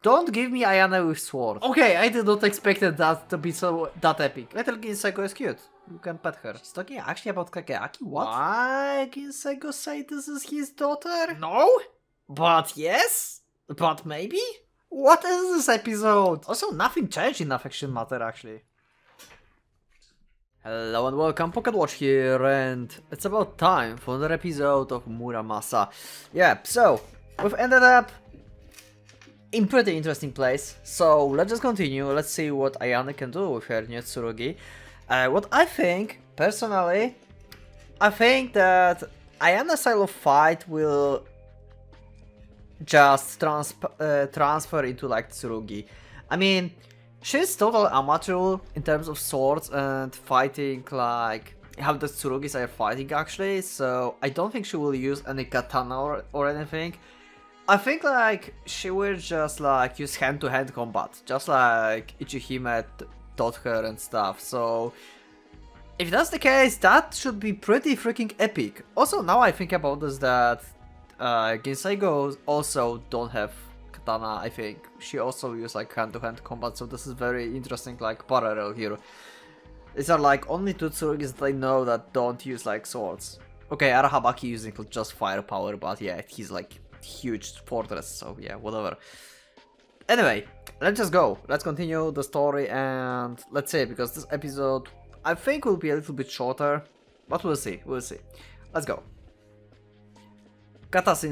Don't give me Ayane with sword. Okay, I did not expect that to be that epic. Little Ginsego is cute. You can pet her. She's talking actually about Kageaki? What? Why Ginsego say this is his daughter? No? But yes? But maybe? What is this episode? Also, nothing changed in affection matter actually. Hello and welcome, PocketWatch here, and it's about time for another episode of Muramasa. Yeah, so, we've ended up in pretty interesting place, so let's just continue, let's see what Ayane can do with her new Tsurugi. What I think, personally, I think that Ayane's style of fight will just transfer into like Tsurugi. I mean, she's total amateur in terms of swords and fighting, like how the Tsurugis are fighting actually, so I don't think she will use any katana or anything. I think like she will just like use hand-to-hand combat, just like Ichihime taught her and stuff, so if that's the case, that should be pretty freaking epic. Also, now I think about this, that Ginsego also don't have katana, I think. She also use like hand-to-hand combat, so this is very interesting like parallel here. These are like only two Tsurugis that I know that don't use like swords. Okay, Arahabaki using just firepower, but yeah, he's like huge fortress, so yeah, whatever. Anyway, let's just go. Let's continue the story and let's see, because this episode I think will be a little bit shorter, but we'll see, we'll see. Let's go. Kata is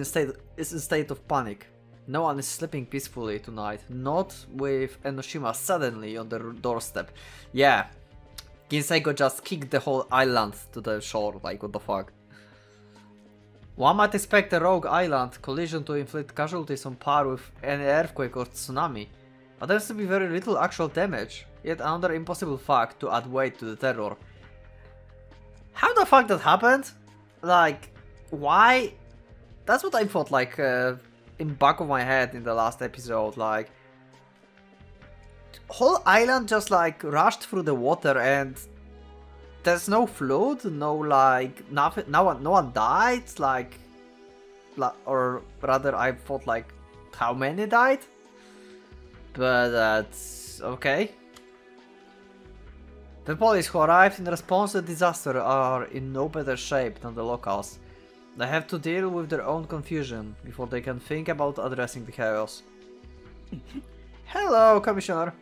in state of panic. No one is sleeping peacefully tonight, not with Enoshima suddenly on the doorstep. Yeah, Ginsego just kicked the whole island to the shore, like what the fuck. One might expect a rogue island collision to inflict casualties on par with any earthquake or tsunami, but there seems to be very little actual damage, yet another impossible fact to add weight to the terror. How the fuck that happened? Like, why? That's what I thought, like, in back of my head in the last episode, like, whole island just like rushed through the water and there's no flood, no like nothing, no one died, like, or rather I thought like how many died, but that's okay. The police who arrived in response to the disaster are in no better shape than the locals. They have to deal with their own confusion before they can think about addressing the chaos. Hello, Commissioner.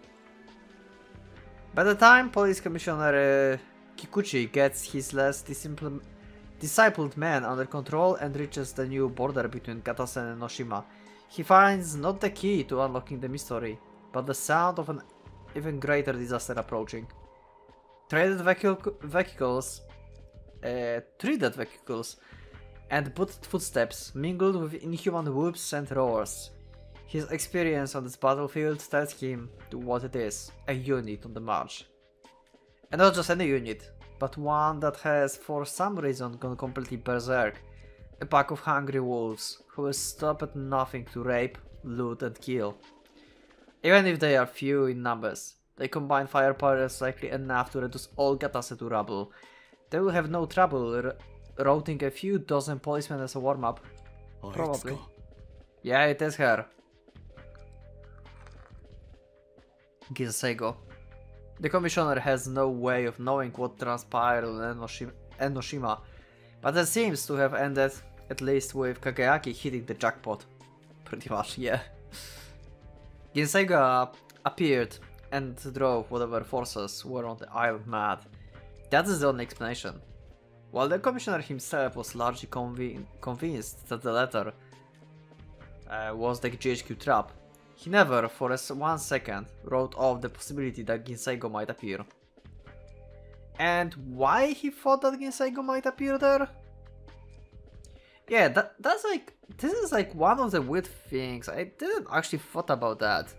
By the time Police Commissioner Kikuchi gets his less discipled men under control and reaches the new border between Katasen and Enoshima, he finds not the key to unlocking the mystery, but the sound of an even greater disaster approaching. Treated vehicles, and footsteps mingled with inhuman whoops and roars. His experience on this battlefield tells him to what it is, a unit on the march. And not just any unit, but one that has for some reason gone completely berserk. A pack of hungry wolves who will stop at nothing to rape, loot and kill. Even if they are few in numbers, they combine firepower likely enough to reduce all Gatase to rubble. They will have no trouble routing a few dozen policemen as a warm-up. Probably. Yeah, it is her. Ginsego. The commissioner has no way of knowing what transpired on Enoshima, but it seems to have ended at least with Kageaki hitting the jackpot. Pretty much, yeah. Ginsego appeared and drove whatever forces were on the island mad. That is the only explanation. While the commissioner himself was largely convinced that the letter was the GHQ trap, he never, for 1 second, wrote off the possibility that Ginsego might appear. And why he thought that Ginsego might appear there? Yeah, that's like, this is like one of the weird things. I didn't actually thought about that.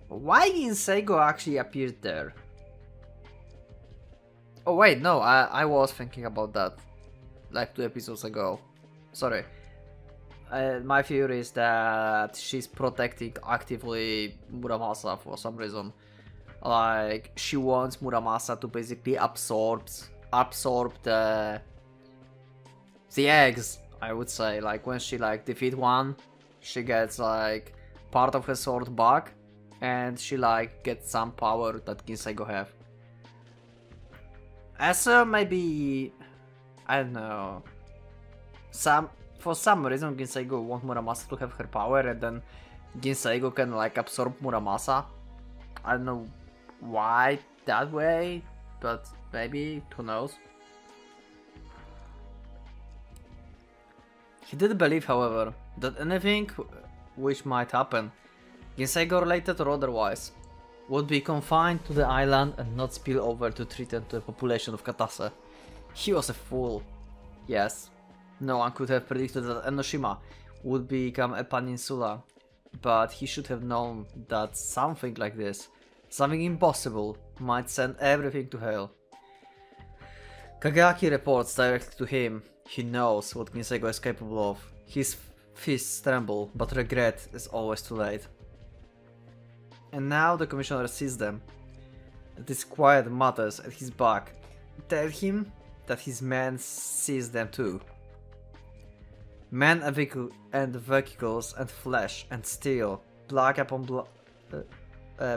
Why Ginsego actually appeared there? Oh wait, no, I was thinking about that like 2 episodes ago. Sorry. My theory is that she's protecting actively Muramasa for some reason. Like, she wants Muramasa to basically absorb the eggs, I would say. Like, when she like defeat one, she gets like part of her sword back, and she like gets some power that Ginseigo have. Also, maybe I don't know. For some reason Ginseigo wants Muramasa to have her power, and then Ginseigo can like absorb Muramasa. I don't know why that way, but maybe, who knows. He did believe, however, that anything which might happen, Ginseigo related or otherwise, would be confined to the island and not spill over to threaten the population of Katase. He was a fool. Yes, no one could have predicted that Enoshima would become a peninsula, but he should have known that something like this, something impossible, might send everything to hell. Kagaki reports directly to him. He knows what Ginseigo is capable of. His fists tremble, but regret is always too late. And now the commissioner sees them. This quiet mutters at his back. Tell him that his men sees them too. Men and vehicles and flesh and steel, black upon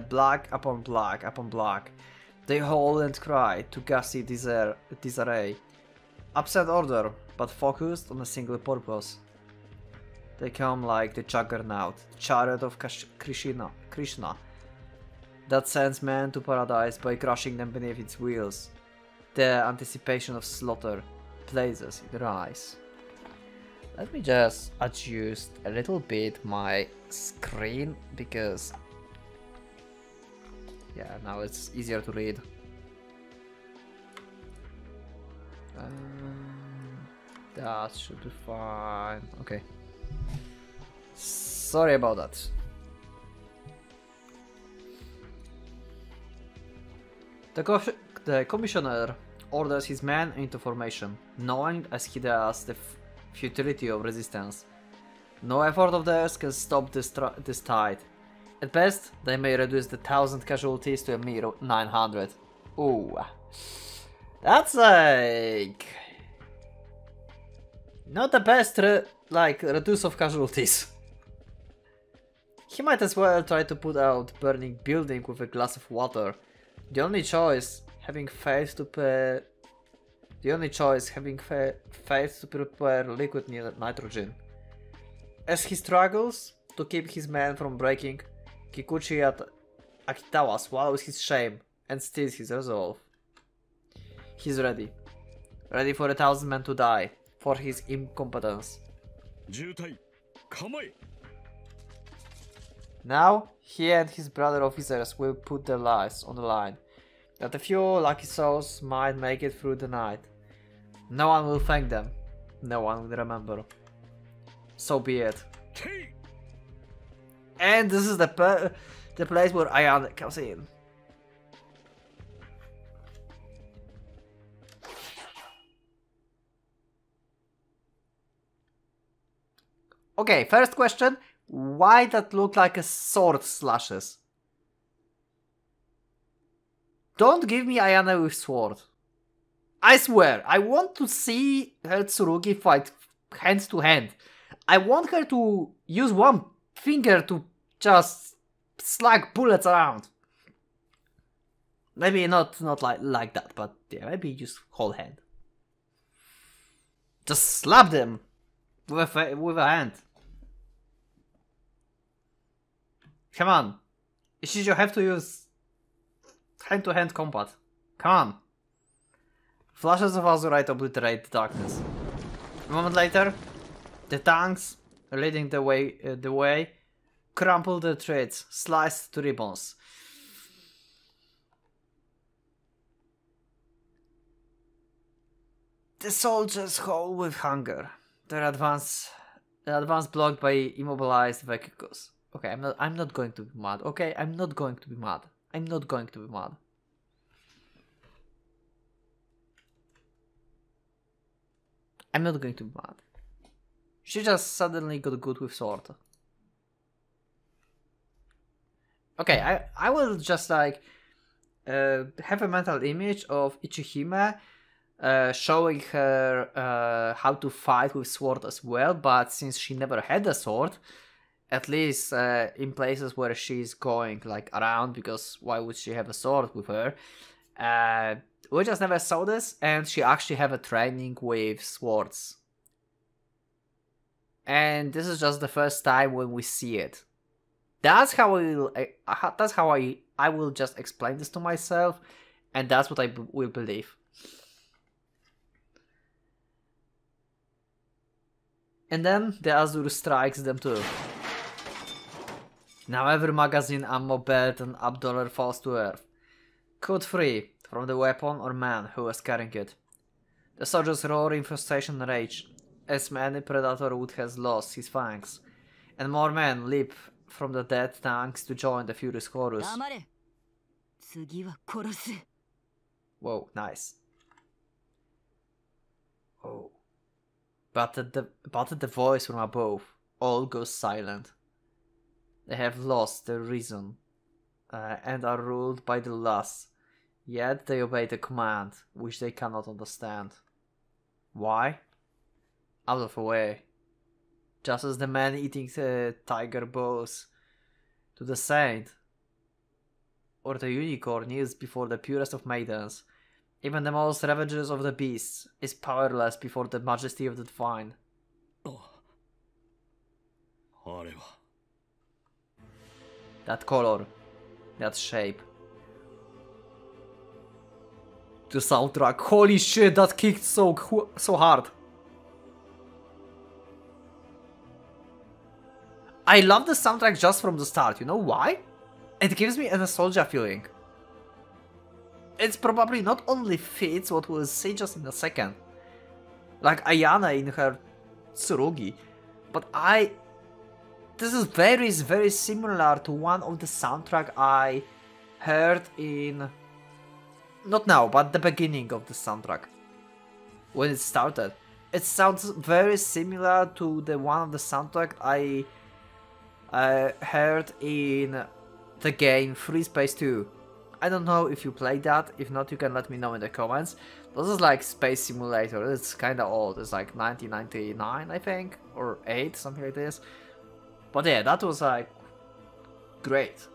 black upon black upon black. They howl and cry to ghastly disarray. Absent order, but focused on a single purpose. They come like the juggernaut, chariot of Krishna, that sends men to paradise by crushing them beneath its wheels. The anticipation of slaughter blazes in their eyes. Let me just adjust a little bit my screen, because yeah, now it's easier to read. That should be fine. Okay. Sorry about that. The commissioner orders his men into formation, knowing as he does the futility of resistance. No effort of theirs can stop this tide. At best, they may reduce the 1,000 casualties to a mere 900. Ooh. That's like... not the best reduce of casualties. He might as well try to put out burning building with a glass of water. The only choice having failed to prepare liquid nitrogen. As he struggles to keep his men from breaking, Kikuchi Akitawa swallows his shame and steals his resolve. He's ready. Ready for 1,000 men to die for his incompetence. Now, he and his brother officers will put their lives on the line, that a few lucky souls might make it through the night. No one will thank them, no one will remember. So be it. And this is the place where Ayane comes in. Okay, first question. Why that look like a sword slashes? Don't give me Ayane with sword. I swear, I want to see her Tsurugi fight hand to hand. I want her to use one finger to just slug bullets around. Maybe not like that, but yeah, maybe use whole hand. Just slap them with a hand. Come on. You have to use hand-to-hand combat. Come on. Flashes of azurite obliterate the darkness. A moment later, the tanks leading the way crumple the treads, sliced to ribbons. The soldiers howl with hunger. Their advance blocked by immobilized vehicles. Okay, I'm not going to be mad. Okay, I'm not going to be mad. I'm not going to be mad. I'm not going to be mad. She just suddenly got good with sword. Okay, I will just like have a mental image of Ichihime showing her how to fight with sword as well, but since she never had a sword, At least in places where she's going, like, around, because why would she have a sword with her? We just never saw this, and she actually have a training with swords. And this is just the first time when we see it. That's how I will just explain this to myself, and that's what I will believe. And then the Azure strikes them too. Now every magazine, ammo, belt, and $1 falls to earth. Cut free from the weapon or man who was carrying it. The soldiers roar in frustration and rage, as many predator would has lost his fangs, and more men leap from the dead tanks to join the furious chorus. Whoa, nice. Oh. But at the voice from above, all goes silent. They have lost their reason, and are ruled by the lust, yet they obey the command, which they cannot understand. Why? Out of the way. Just as the man eating the tiger bows to the saint, or the unicorn kneels before the purest of maidens, even the most ravages of the beasts is powerless before the majesty of the divine. That color, that shape. The soundtrack, holy shit, that kicked so hard. I love the soundtrack just from the start, you know why? It gives me a nostalgia feeling. It's probably not only fits what we'll see just in a second, like Ayana in her Tsurugi, but this is very similar to one of the soundtrack I heard in, not now, but the beginning of the soundtrack, when it started. It sounds very similar to the one of the soundtrack I heard in the game Free Space 2. I don't know if you played that. If not, you can let me know in the comments. This is like Space Simulator. It's kinda old. It's like 1999, I think, or 8, something like this. But yeah, that was like great.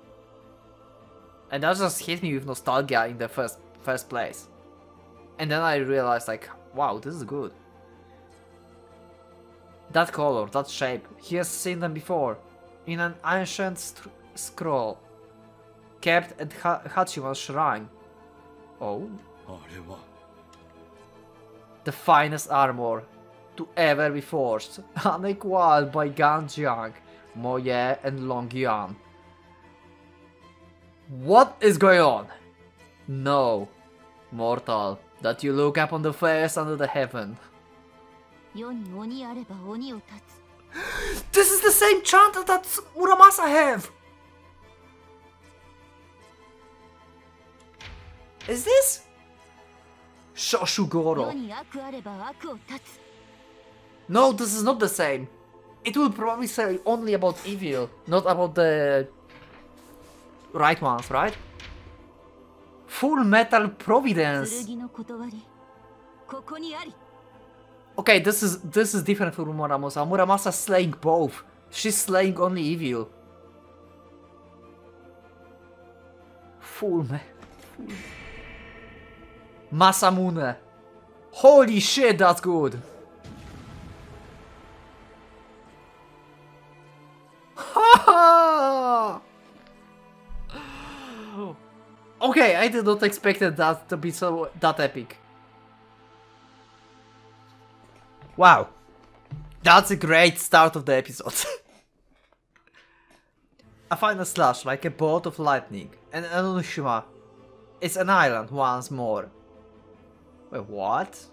And that just hit me with nostalgia in the first place. And then I realized like, wow, this is good. That color, that shape, he has seen them before. In an ancient scroll kept at Hachima's shrine. Oh. The finest armor to ever be forged, unequaled by Ganjiang, Moye and Longyuan. What is going on? No, mortal, that you look upon the face under the heaven. This is the same chant that Muramasa have! Is this? Shoshugoro. No, this is not the same. It will probably say only about evil, not about the right ones, right? Full Metal Providence. Okay, this is different from Muramasa. Muramasa slaying both. She's slaying only evil. Full Masamune. Holy shit, that's good. Okay, I did not expect that to be that epic. Wow, that's a great start of the episode. A final slash like a bolt of lightning, and Enoshima. It's an island once more. Wait, what?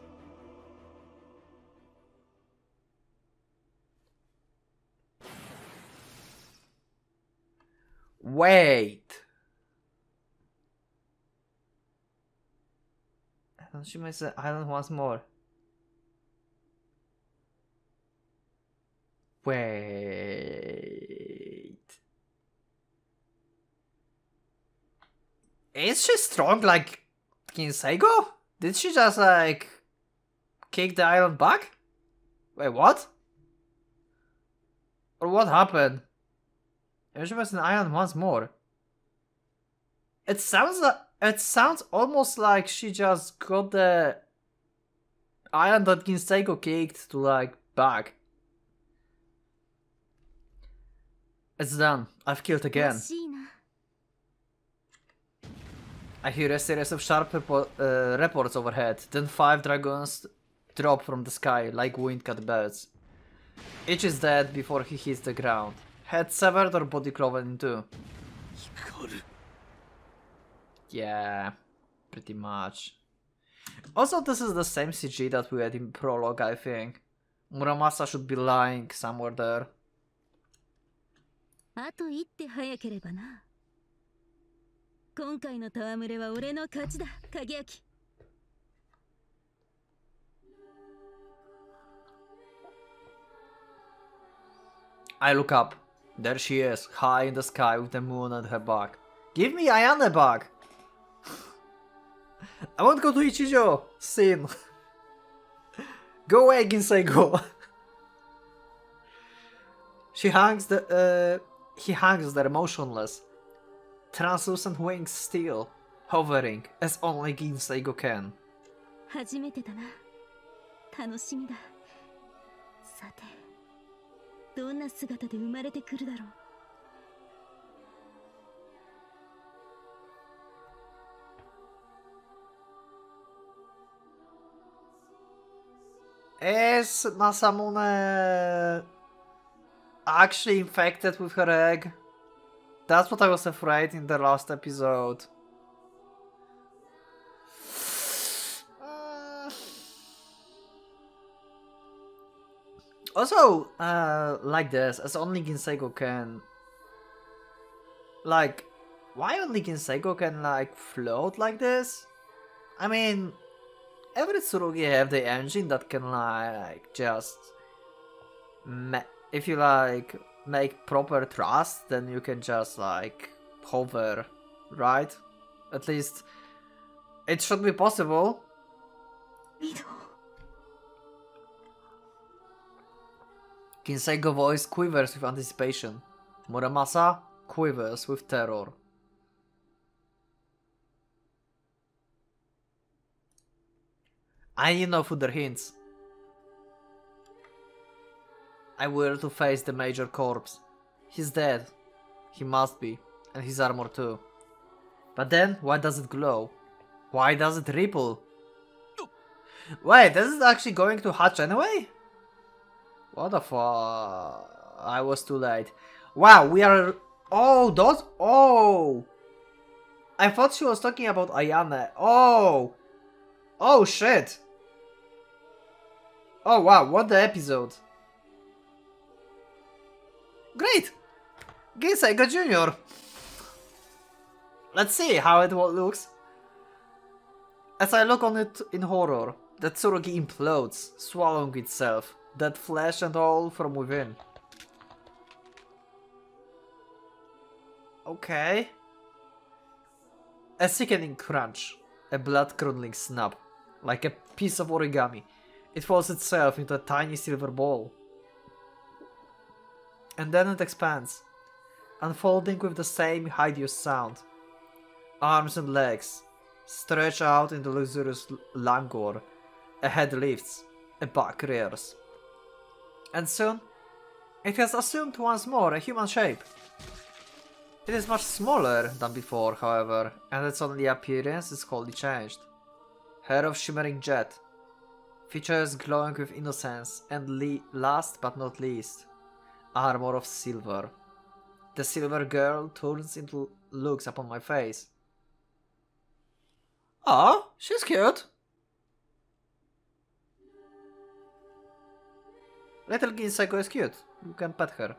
Wait. Enoshima is an island once more. Wait. Is she strong like Kinseigo? Did she just like kick the island back? Wait, what? Or what happened? She was in Ion once more. It sounds almost like she just got the iron that Ginseigo kicked to like back. It's done. I've killed again. I hear a series of sharp reports overhead. Then 5 dragons drop from the sky like wind-cut birds. Each is dead before he hits the ground. Head severed or body cloven in two. Yeah, pretty much. Also, this is the same CG that we had in Prologue, I think. Muramasa should be lying somewhere there. I look up. There she is, high in the sky with the moon at her back. Give me Ayane back! I won't go to Ichijo! Sin! Go away, Ginseigo! He hangs there motionless. Translucent wings still, hovering as only Ginseigo can. Is Masamune actually infected with her egg? That's what I was afraid in the last episode. Also, like this, as only Ginseigo can... Like, why only Ginseigo can, like, float like this? I mean, every Tsurugi have the engine that can, like, just... If you, like, make proper thrust, then you can just, like, hover, right? At least, it should be possible. Ginseigo voice quivers with anticipation. Muramasa quivers with terror. I need no further hints. I will to face the major corpse. He's dead. He must be. And his armor too. But then, why does it glow? Why does it ripple? Wait, is it actually going to hatch anyway? What the fuck? I was too late. Wow, we are... Oh, those... Oh! I thought she was talking about Ayane. Oh! Oh, shit! Oh, wow, what the episode. Great! Ginseigo Jr. Let's see how it looks. As I look on it in horror, the Tsurugi implodes, swallowing itself. Dead flesh and all from within. Okay. A sickening crunch. A blood-curdling snap. Like a piece of origami. It falls itself into a tiny silver ball. And then it expands. Unfolding with the same hideous sound. Arms and legs stretch out into luxurious languor. A head lifts. A back rears. And soon, it has assumed once more a human shape. It is much smaller than before, however, and its only appearance is wholly changed. Hair of shimmering jet, features glowing with innocence, and last but not least, armor of silver. The silver girl turns into looks upon my face. Oh, she's cute. Little Ginseigo is cute. You can pet her.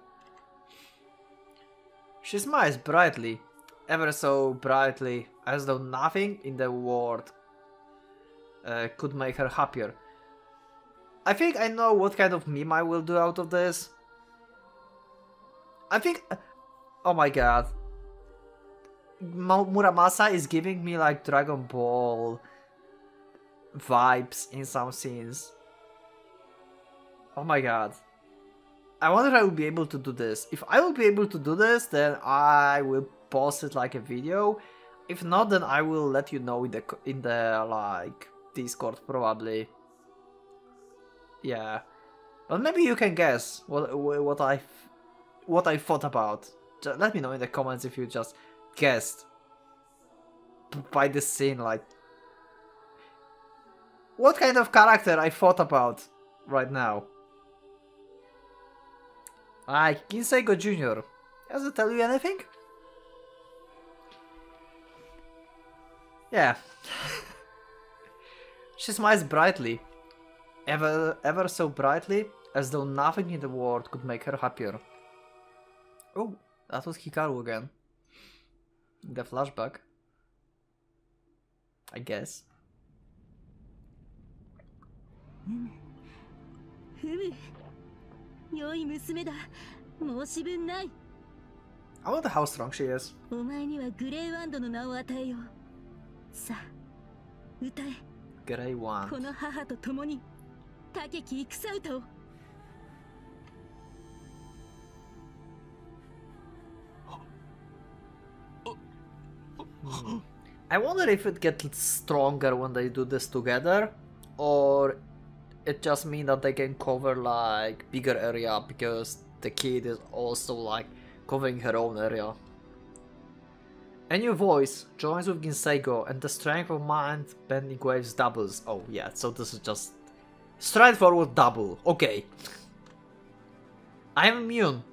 She smiles brightly, ever so brightly, as though nothing in the world could make her happier. I think I know what kind of meme I will do out of this. I think... Oh my god. Muramasa is giving me like Dragon Ball vibes in some scenes. Oh my god. I wonder if I will be able to do this. If I will be able to do this, then I will post it like a video. If not, then I will let you know in the like Discord probably. Yeah, but maybe you can guess what I thought about. Just let me know in the comments if you just guessed by this scene, like what kind of character I thought about right now. Kinseigo Jr. Does it tell you anything? Yeah. She smiles brightly. Ever so brightly, as though nothing in the world could make her happier. Oh, that was Hikaru again. The flashback. I guess. I wonder how strong she is. Grey Wand. I wonder if it gets stronger when they do this together, or it just means that they can cover like bigger area because the kid is also like covering her own area. A new voice joins with Kinseigo and the strength of mind bending waves doubles. Oh yeah, so this is just straightforward double. Okay. I am immune.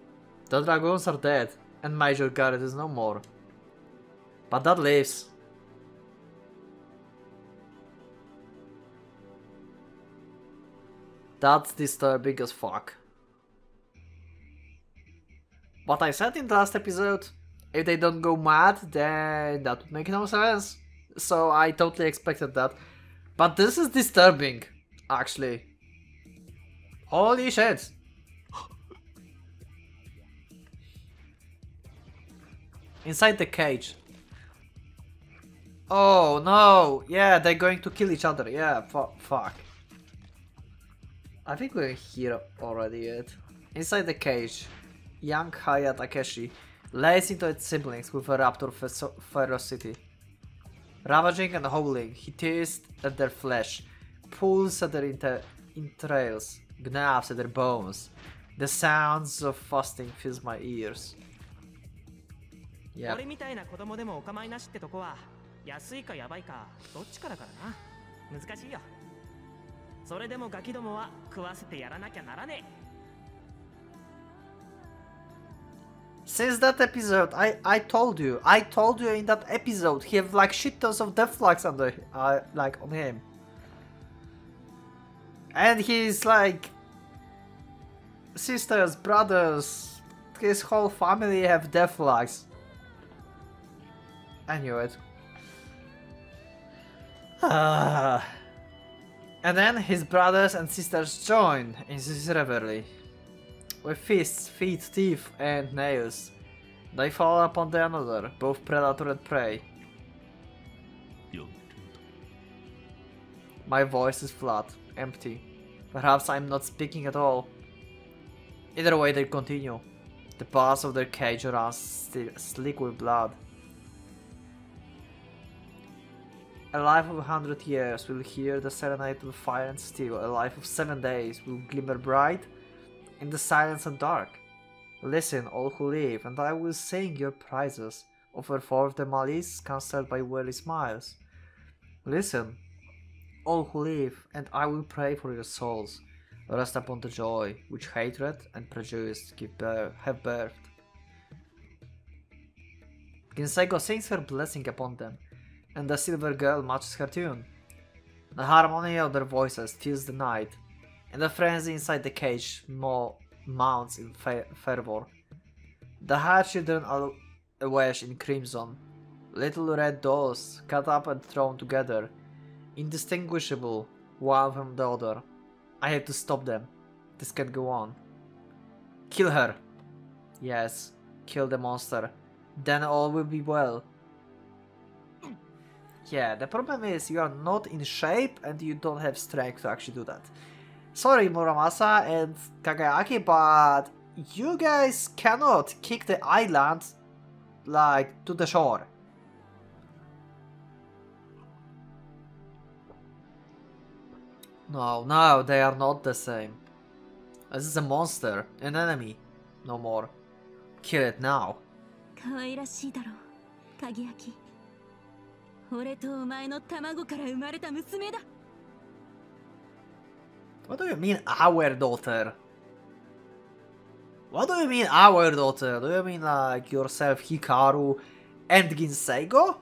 The dragons are dead and Major Garrett is no more. But that lives. That's disturbing as fuck. What I said in the last episode, if they don't go mad, then that would make no sense. So I totally expected that. But this is disturbing, actually. Holy shit. Inside the cage. Oh no, yeah, they're going to kill each other, yeah, fuck. I think we're here already yet. Inside the cage, young Haya Takeshi lays into its siblings with a raptor ferocity. Ravaging and howling, he tears at their flesh, pulls at their entrails, gnaws at their bones. The sounds of fasting fills my ears. Yeah. Since that episode, I told you in that episode, he have like shit tons of death flags on the like on him, and he's like sisters, brothers, his whole family have death flags. I knew it. And then his brothers and sisters join in this revelry. With fists, feet, teeth, and nails, they fall upon the another, both predator and prey. My voice is flat, empty. Perhaps I'm not speaking at all. Either way, they continue. The bars of their cage runs slick with blood. A life of 100 years will hear the serenade of fire and steel. A life of 7 days will glimmer bright in the silence and dark. Listen, all who live, and I will sing your praises. Offer forth the malice cancelled by weary smiles. Listen, all who live, and I will pray for your souls. Rest upon the joy which hatred and prejudice have birthed. Kinseigo sings her blessing upon them, and the silver girl matches her tune. The harmony of their voices fills the night, and the frenzy inside the cage mounts in fervor. The hard children are awash in crimson, little red dolls cut up and thrown together, indistinguishable one from the other. I have to stop them. This can't go on. Kill her. Yes, kill the monster. Then all will be well. Yeah, the problem is you are not in shape and you don't have strength to actually do that. Sorry, Muramasa and Kagayaki, but you guys cannot kick the island, like, to the shore. No, no, they are not the same. This is a monster, an enemy. No more. Kill it now. What do you mean, our daughter? What do you mean, our daughter? Do you mean like yourself, Hikaru, and Ginseigo?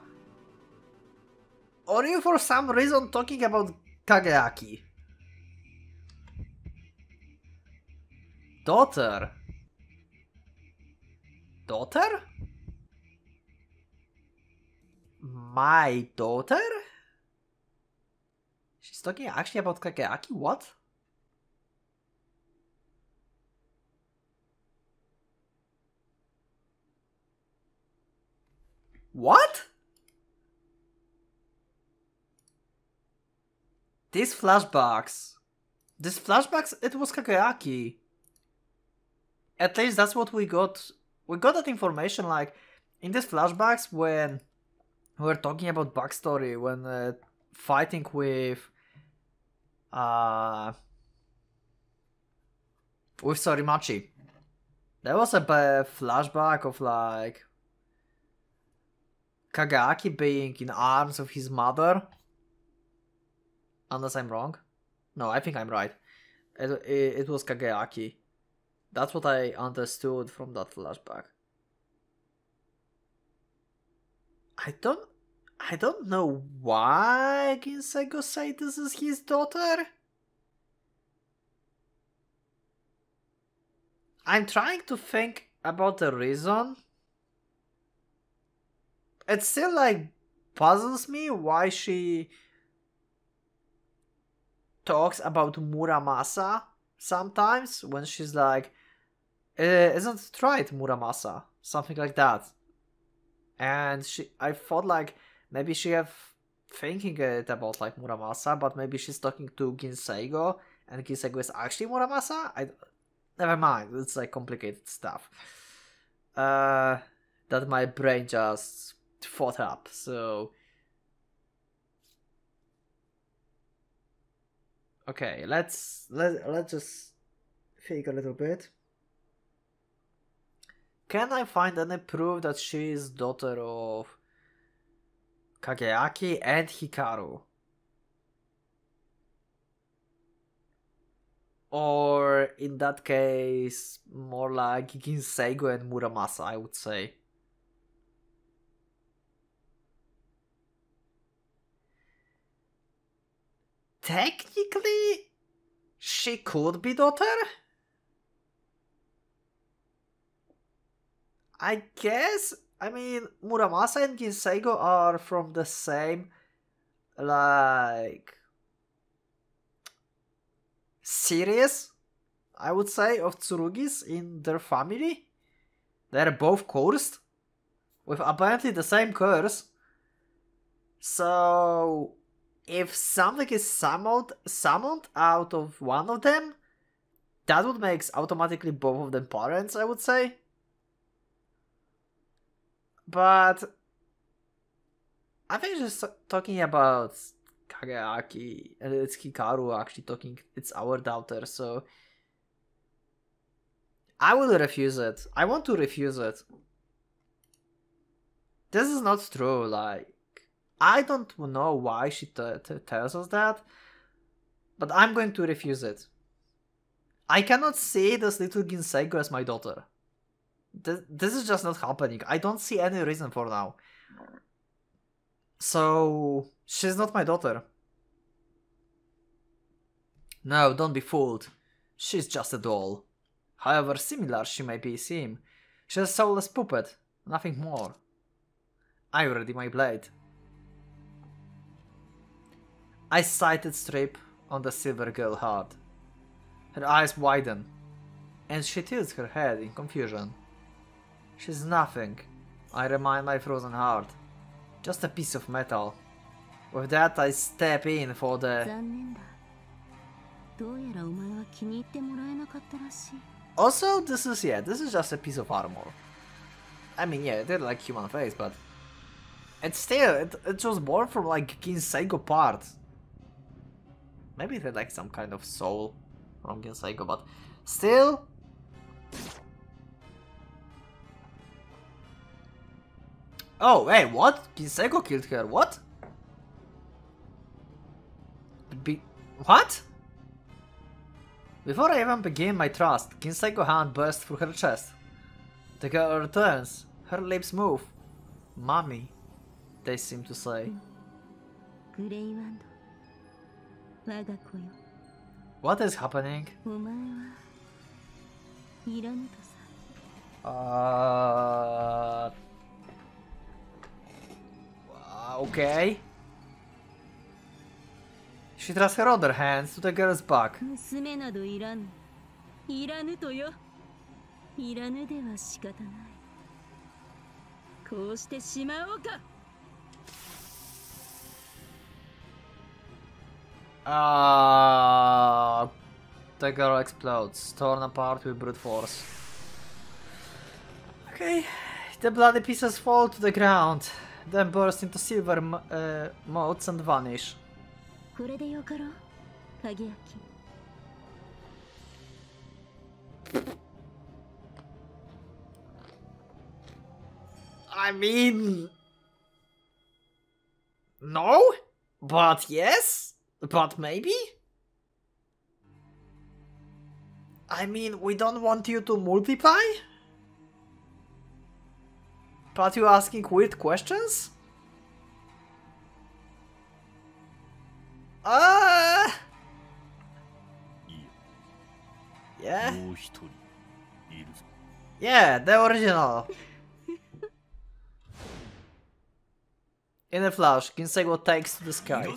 Or are you for some reason talking about Kageyaki? Daughter? Daughter? My daughter? She's talking actually about Kageyaki? What? What? These flashbacks. These flashbacks, it was Kageyaki. At least that's what we got. We got that information, like, in these flashbacks when we were talking about backstory, when fighting with Sorimachi. There was a flashback of, like, Kageyaki being in arms of his mother. Unless I'm wrong. No, I think I'm right. It was Kageyaki. That's what I understood from that flashback. I don't know why Ginseigo said this is his daughter. I'm trying to think about the reason. It still, like, puzzles me why she talks about Muramasa sometimes when she's like, isn't it right, Muramasa? Something like that. And I thought, like, maybe she have thinking it about, like, Muramasa, but maybe she's talking to Ginseigo, and Ginseigo is actually Muramasa? Never mind, it's, like, complicated stuff. That my brain just thought up, so... Okay, let's just think a little bit. Can I find any proof that she is daughter of Kageyaki and Hikaru? Or in that case, more like Ginseigo and Muramasa, I would say. Technically, she could be daughter? I guess, I mean, Muramasa and Ginseigo are from the same, like, series, I would say, of Tsurugis in their family. They're both cursed, with apparently the same curse. So, if something is summoned out of one of them, that would make automatically both of them parents, I would say. But I think just talking about Kageyaki, and it's Hikaru actually talking, it's our daughter, so I will refuse it. I want to refuse it. This is not true, like, I don't know why she tells us that, but I'm going to refuse it. I cannot see this little Ginseigo as my daughter. This is just not happening. I don't see any reason for now. So, she's not my daughter. No, don't be fooled. She's just a doll. However similar she may seem. She's a soulless puppet, nothing more. I ready my blade. I sighted strip on the silver girl hard. Her eyes widen, and she tilts her head in confusion. She's nothing, I remind my frozen heart. Just a piece of metal. With that I step in for the... Also, this is just a piece of armor. I mean, yeah, it did like human face, but it's still, it was born from like Kinseigo parts. Maybe it had like some kind of soul from Kinseigo, but still. Oh, hey, what? Kinseigo killed her, what? What? Before I even begin my thrust, Kinseigo hand bursts through her chest. The girl returns. Her lips move. Mommy, they seem to say. What is happening? Okay. She thrusts her other hands to the girl's back. The girl explodes, torn apart with brute force. Okay, the bloody pieces fall to the ground, then burst into silver motes and vanish. I mean... No? But yes? But maybe? I mean, we don't want you to multiply? But you asking weird questions? Yeah? Yeah, the original. In a flash, Kinseigo takes to the sky.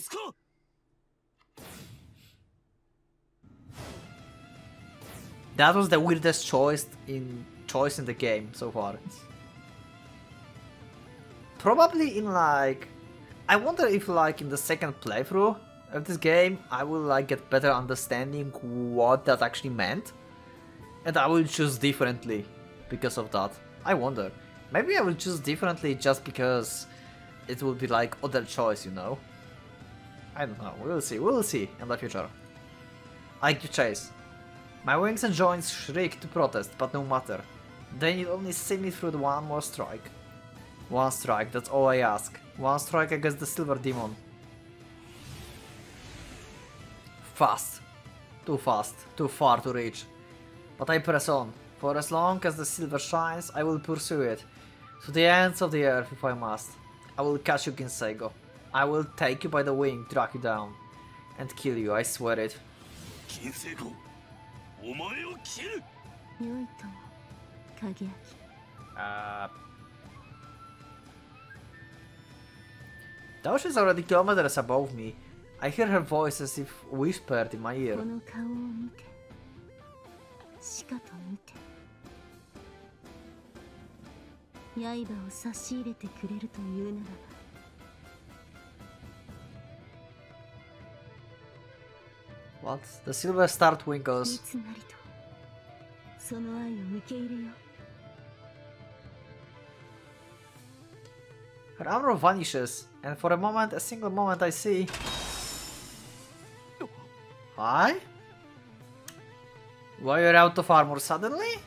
That was the weirdest choice in the game so far. Probably in like... I wonder if like in the second playthrough of this game I will like get better understanding what that actually meant. And I will choose differently because of that. I wonder. Maybe I will choose differently just because it will be like other choice, you know? I don't know. We'll see in the future. IQ chase. My wings and joints shriek to protest, but no matter. They need only see me through one more strike. One strike, that's all I ask. One strike against the silver demon. Fast. Too far to reach. But I press on. For as long as the silver shines, I will pursue it. To the ends of the earth if I must. I will catch you, Kinseigo. I will take you by the wing, drag you down. And kill you, I swear it. Kinseigo. Though she's already kilometers above me, I hear her voice as if whispered in my ear. What? The silver star twinkles. Her armor vanishes, and for a single moment I see... Hi? Why you're out of armor suddenly?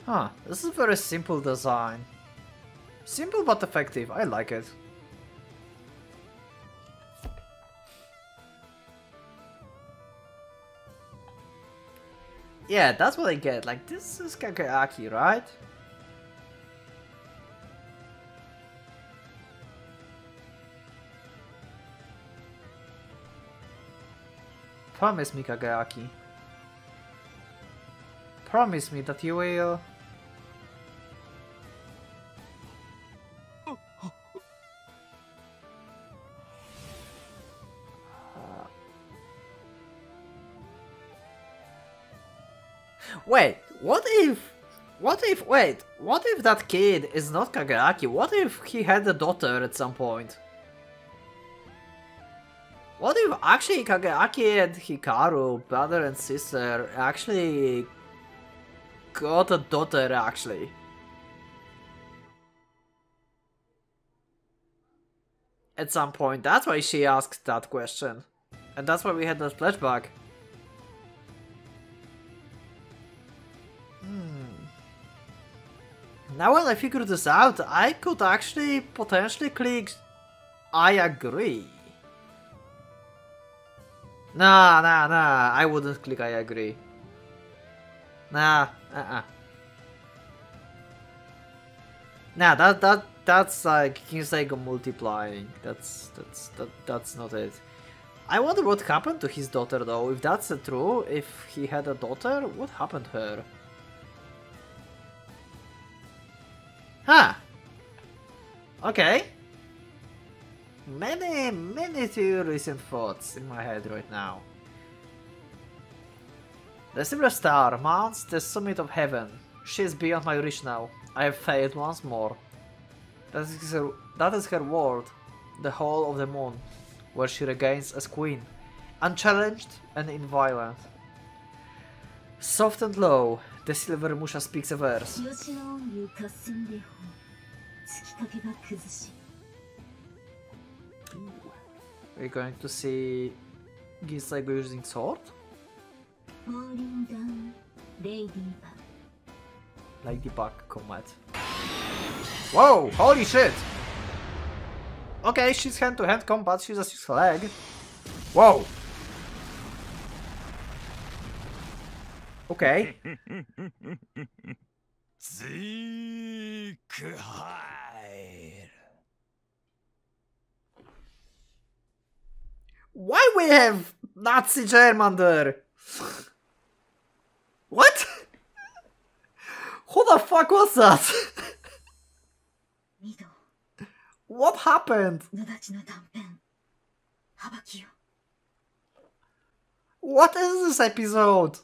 Huh, this is a very simple design. Simple but effective, I like it. Yeah, that's what I get. Like, this is Kageaki, right? Promise me, Kageaki. Promise me that you will... Wait, what if that kid is not Kagaki? What if he had a daughter at some point? What if actually Kageaki and Hikaru, brother and sister, actually got a daughter actually? At some point, that's why she asked that question. And that's why we had that flashback. Now when I figured this out, I could actually potentially click I agree. Nah, I wouldn't click I agree. Nah, Nah, that's like Kinseigo multiplying. That's not it. I wonder what happened to his daughter though. If that's true, if he had a daughter, what happened to her? Huh. Okay. Many theories and thoughts in my head right now. The silver star mounts the summit of heaven. She is beyond my reach now. I have failed once more. That is her world, the Hall of the Moon, where she reigns as queen, unchallenged and inviolate. Soft and low, the silver Musha speaks a verse. We're going to see Gisaigo using sword? Ladybug combat. Whoa! Holy shit! Okay, she's hand-to-hand combat, she just used her leg. Whoa! Okay. Why we have Nazi German there? What? Who the fuck was that? What happened? What is this episode?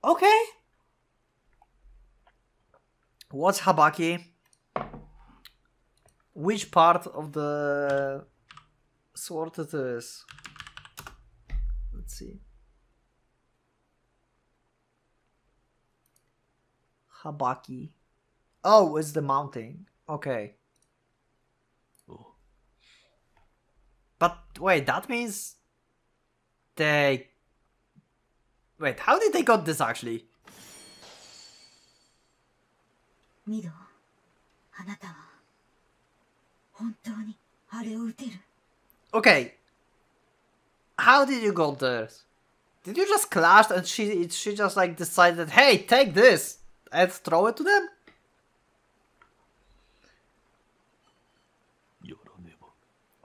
Okay. What's Habaki? Which part of the sword it is? Let's see. Habaki. Oh, it's the mounting. Okay. Oh. But wait, that means they... Wait, how did they got this actually? Okay. How did you got this? Did you just clash and she just like decided, hey, take this and throw it to them?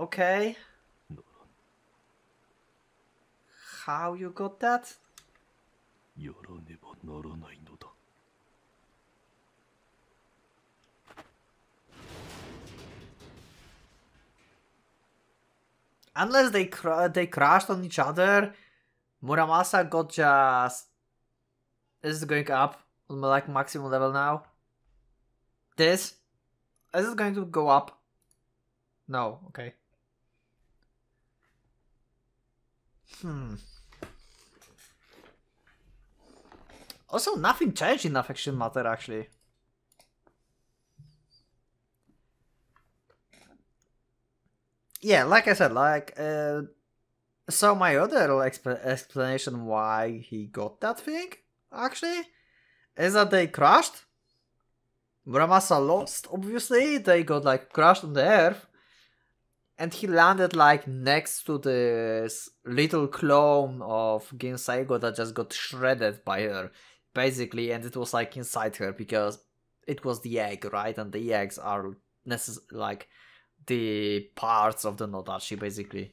Okay. How you got that? Unless they crashed on each other, Muramasa got just... Is it going up on like maximum level now? This? Is it going to go up? No, okay. Also, nothing changed in affection matter actually. Yeah, like I said, like so my other explanation why he got that thing actually is that they crashed. Muramasa lost, obviously. They got like crashed on the earth. And he landed like next to this little clone of Gensaigo that just got shredded by her, basically, and it was like inside her because it was the egg, right? And the eggs are like the parts of the Nodachi, basically.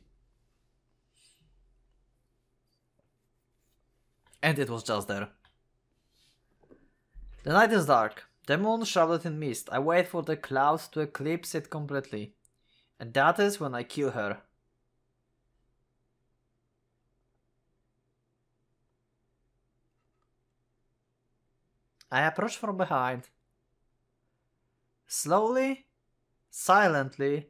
And it was just there. The night is dark. The moon shrouded in mist. I wait for the clouds to eclipse it completely. And that is when I kill her. I approach from behind. Slowly, silently,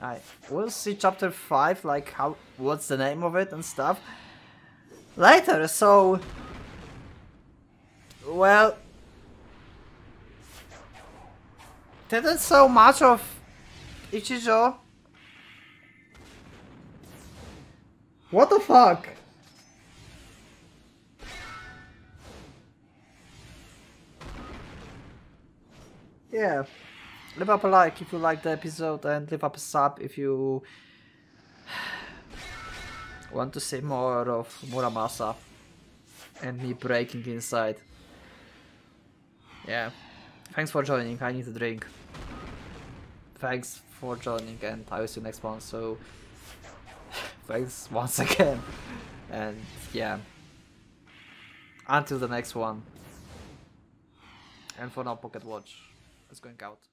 I will see chapter 5, like what's the name of it and stuff later. So, well, didn't so much of Ichijo. What the fuck? Yeah, leave up a like if you liked the episode, and leave up a sub if you want to see more of Muramasa and me breaking inside. Yeah, thanks for joining. I need a drink. Thanks for joining, and I will see you next one. So thanks once again, and yeah, until the next one. And for now, Pocket Watch is going out.